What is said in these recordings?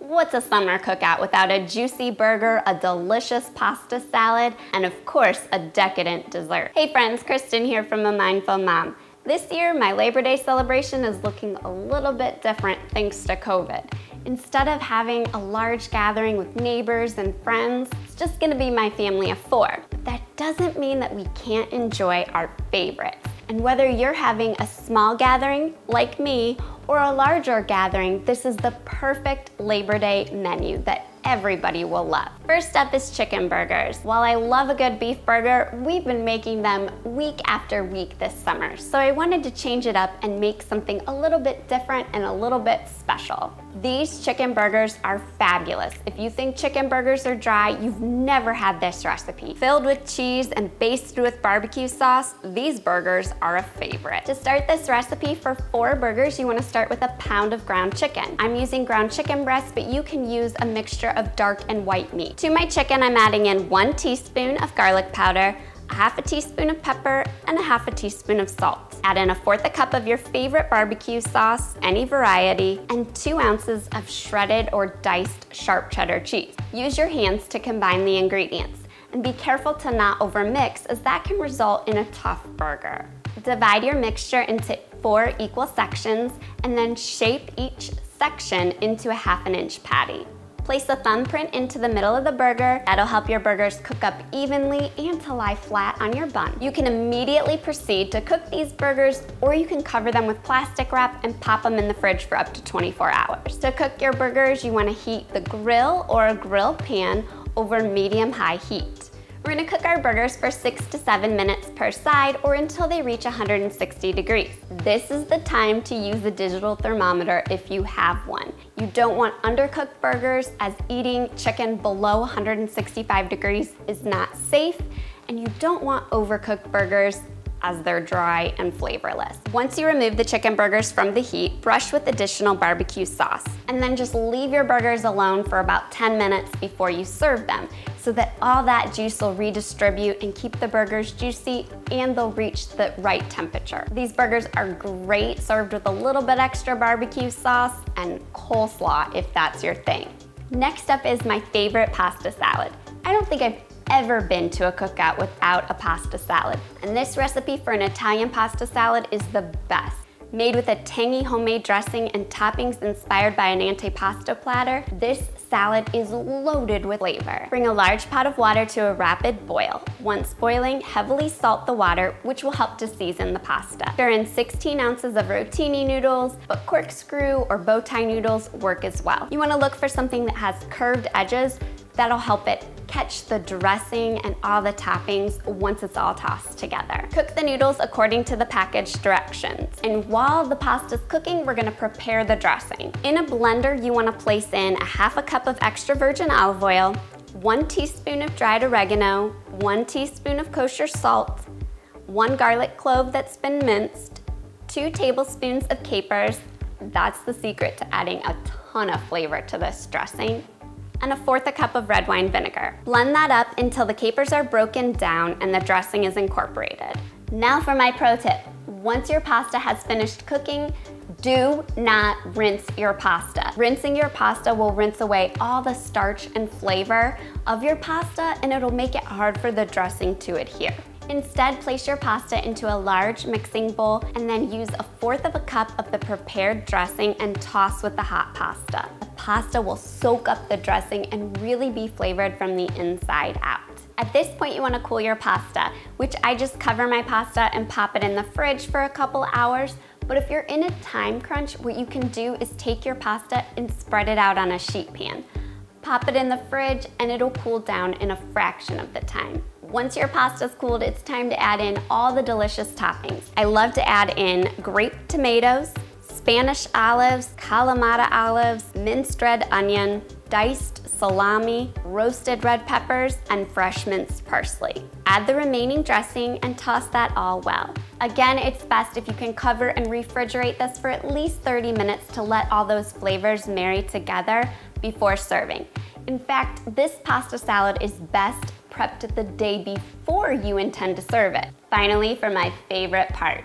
What's a summer cookout without a juicy burger, a delicious pasta salad, and of course, a decadent dessert? Hey friends, Kristen here from A Mindful Mom. This year, my Labor Day celebration is looking a little bit different thanks to COVID. Instead of having a large gathering with neighbors and friends, it's just gonna be my family of 4. But that doesn't mean that we can't enjoy our favorites. And whether you're having a small gathering, like me, or a larger gathering, this is the perfect Labor Day menu that everybody will love. First up is chicken burgers. While I love a good beef burger, we've been making them week after week this summer. So I wanted to change it up and make something a little bit different and a little bit special. These chicken burgers are fabulous. If you think chicken burgers are dry, you've never had this recipe. Filled with cheese and basted with barbecue sauce, these burgers are a favorite. To start this recipe for 4 burgers, you want to start with a pound of ground chicken. I'm using ground chicken breast, but you can use a mixture of dark and white meat. To my chicken, I'm adding in 1 teaspoon of garlic powder, a half a teaspoon of pepper, and a half a teaspoon of salt. Add in a 1/4 cup of your favorite barbecue sauce, any variety, and 2 ounces of shredded or diced sharp cheddar cheese. Use your hands to combine the ingredients, and be careful to not overmix, as that can result in a tough burger. Divide your mixture into 4 equal sections, and then shape each section into a 1/2 inch patty. Place a thumbprint into the middle of the burger. That'll help your burgers cook up evenly and to lie flat on your bun. You can immediately proceed to cook these burgers, or you can cover them with plastic wrap and pop them in the fridge for up to 24 hours. To cook your burgers, you want to heat the grill or a grill pan over medium-high heat. We're gonna cook our burgers for 6 to 7 minutes per side, or until they reach 160 degrees. This is the time to use a digital thermometer if you have one. You don't want undercooked burgers, as eating chicken below 165 degrees is not safe, and you don't want overcooked burgers, as they're dry and flavorless. Once you remove the chicken burgers from the heat, brush with additional barbecue sauce, and then just leave your burgers alone for about 10 minutes before you serve them, so that all that juice will redistribute and keep the burgers juicy, and they'll reach the right temperature. These burgers are great served with a little bit extra barbecue sauce and coleslaw if that's your thing. Next up is my favorite pasta salad. I don't think I've ever been to a cookout without a pasta salad, and this recipe for an Italian pasta salad is the best. Made with a tangy homemade dressing and toppings inspired by an antipasto platter, this salad is loaded with flavor. Bring a large pot of water to a rapid boil. Once boiling, heavily salt the water, which will help to season the pasta. Stir in 16 ounces of rotini noodles, but corkscrew or bow tie noodles work as well. You want to look for something that has curved edges. That'll help it catch the dressing and all the toppings once it's all tossed together. Cook the noodles according to the package directions. And while the pasta's cooking, we're gonna prepare the dressing. In a blender, you wanna place in a 1/2 cup of extra virgin olive oil, 1 teaspoon of dried oregano, 1 teaspoon of kosher salt, 1 garlic clove that's been minced, 2 tablespoons of capers. That's the secret to adding a ton of flavor to this dressing, and a 1/4 cup of red wine vinegar. Blend that up until the capers are broken down and the dressing is incorporated. Now for my pro tip. Once your pasta has finished cooking, do not rinse your pasta. Rinsing your pasta will rinse away all the starch and flavor of your pasta, and it'll make it hard for the dressing to adhere. Instead, place your pasta into a large mixing bowl and then use a 1/4 cup of the prepared dressing and toss with the hot pasta. The pasta will soak up the dressing and really be flavored from the inside out. At this point, you want to cool your pasta, which I just cover my pasta and pop it in the fridge for a couple hours. But if you're in a time crunch, what you can do is take your pasta and spread it out on a sheet pan. Pop it in the fridge and it'll cool down in a fraction of the time. Once your pasta's cooled, it's time to add in all the delicious toppings. I love to add in grape tomatoes, Spanish olives, Kalamata olives, minced red onion, diced salami, roasted red peppers, and fresh minced parsley. Add the remaining dressing and toss that all well. Again, it's best if you can cover and refrigerate this for at least 30 minutes to let all those flavors marry together before serving. In fact, this pasta salad is best prepped the day before you intend to serve it. Finally, for my favorite part,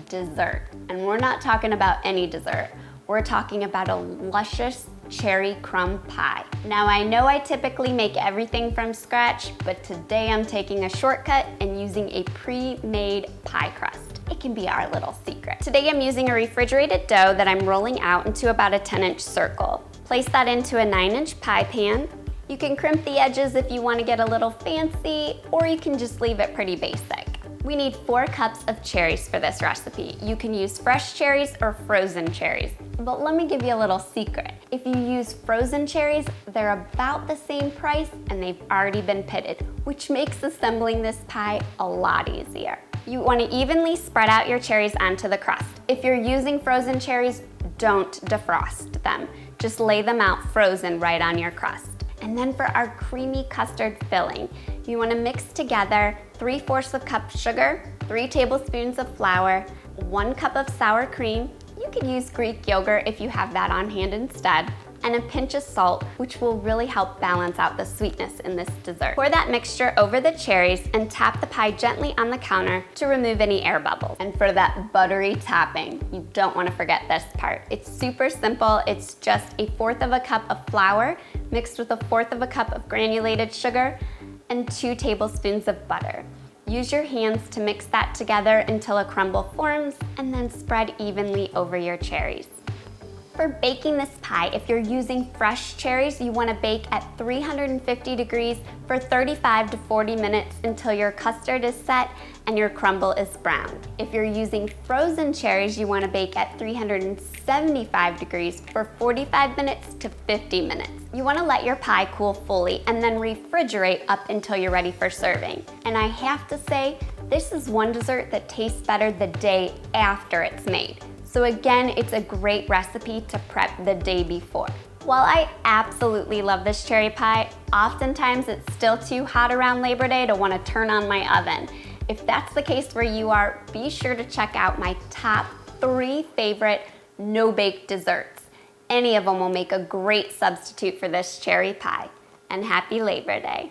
dessert. And we're not talking about any dessert. We're talking about a luscious cherry crumb pie. Now I know I typically make everything from scratch, but today I'm taking a shortcut and using a pre-made pie crust. It can be our little secret. Today I'm using a refrigerated dough that I'm rolling out into about a 10-inch circle. Place that into a 9-inch pie pan. You can crimp the edges if you want to get a little fancy, or you can just leave it pretty basic. We need 4 cups of cherries for this recipe. You can use fresh cherries or frozen cherries. But let me give you a little secret. If you use frozen cherries, they're about the same price and they've already been pitted, which makes assembling this pie a lot easier. You want to evenly spread out your cherries onto the crust. If you're using frozen cherries, don't defrost them. Just lay them out frozen right on your crust. And then for our creamy custard filling, you want to mix together 3/4 cup sugar, 3 tablespoons of flour, 1 cup of sour cream, you can use Greek yogurt if you have that on hand instead, and a pinch of salt, which will really help balance out the sweetness in this dessert. Pour that mixture over the cherries and tap the pie gently on the counter to remove any air bubbles. And for that buttery topping, you don't want to forget this part. It's super simple. It's just 1/4 cup of flour mixed with 1/4 cup of granulated sugar and 2 tablespoons of butter. Use your hands to mix that together until a crumble forms and then spread evenly over your cherries. For baking this pie, if you're using fresh cherries, you want to bake at 350 degrees for 35 to 40 minutes until your custard is set and your crumble is brown. If you're using frozen cherries, you want to bake at 375 degrees for 45 minutes to 50 minutes. You want to let your pie cool fully and then refrigerate up until you're ready for serving. And I have to say, this is one dessert that tastes better the day after it's made. So again, it's a great recipe to prep the day before. While I absolutely love this cherry pie, oftentimes it's still too hot around Labor Day to want to turn on my oven. If that's the case where you are, be sure to check out my top 3 favorite no-bake desserts. Any of them will make a great substitute for this cherry pie. And happy Labor Day.